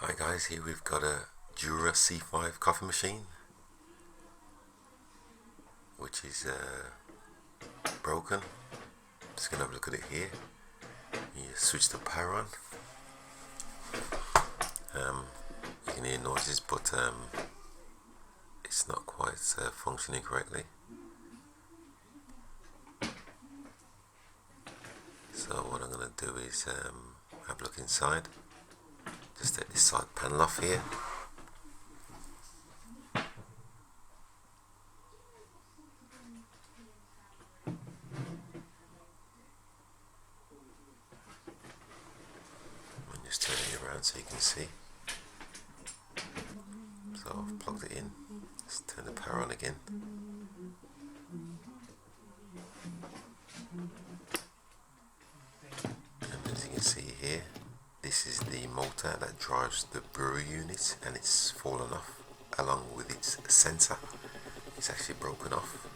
Hi guys, here we've got a Jura C5 coffee machine, which is broken. Just gonna have a look at it here. You switch the power on. You can hear noises, but it's not quite functioning correctly. So what I'm gonna do is have a look inside. Just take this side panel off here. And just turn it around so you can see. So I've plugged it in. Let's turn the power on again. And as you can see here, this is the motor that drives the brewer unit, and it's fallen off along with its sensor. It's actually broken off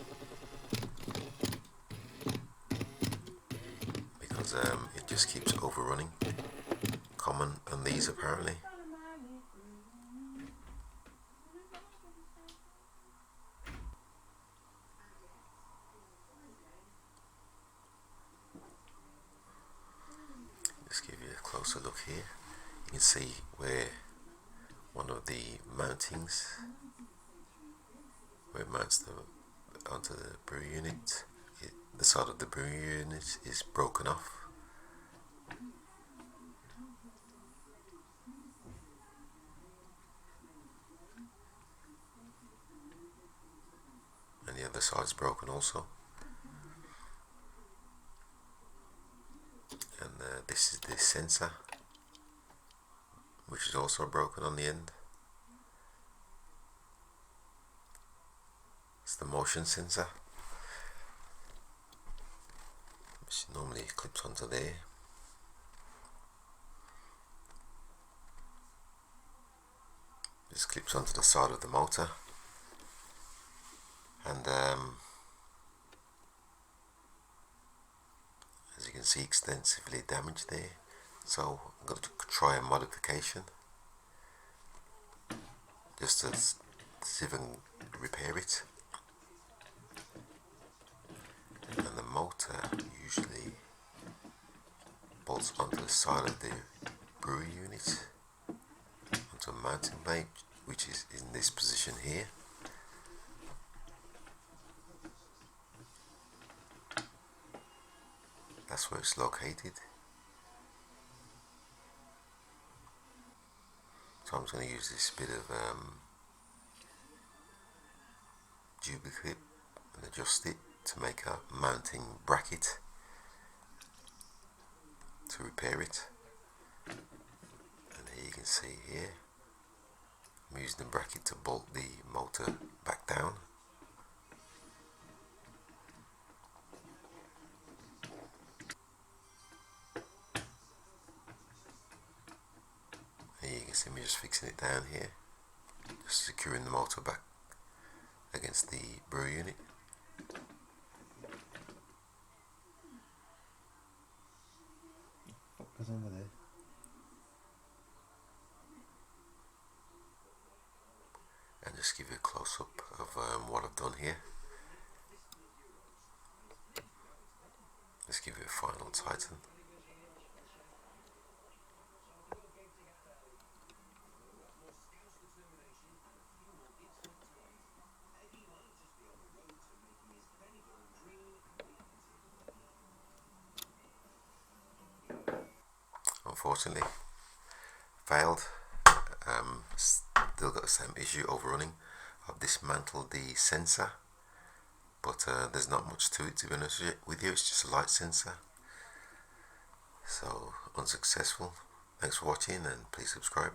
because it just keeps overrunning. Common on these apparently. Just give you a closer look here. You can see where one of the mountings, where it mounts onto the brewer unit, the side of the brewer unit is broken off. And the other side is broken also. And this is the sensor, which is also broken on the end. It's the motion sensor, which normally clips onto there. This clips onto the side of the motor, and as you can see, extensively damaged there. So I'm going to try a modification just to see if I can repair it. And the motor usually bolts onto the side of the brewer unit, onto a mounting blade, which is in this position here. That's where it's located. So I'm just going to use this bit of Jura clip and adjust it to make a mounting bracket to repair it. And here you can see here, I'm using the bracket to bolt the motor back down. Here you can see me just fixing it down here, just securing the motor back against the brewer unit. What goes on with it? And just give you a close-up of what I've done here. Just give you a final tighten. Unfortunately, failed. Still got the same issue, overrunning. I've dismantled the sensor, but there's not much to it, to be honest with you. It's just a light sensor. So unsuccessful. Thanks for watching, and please subscribe.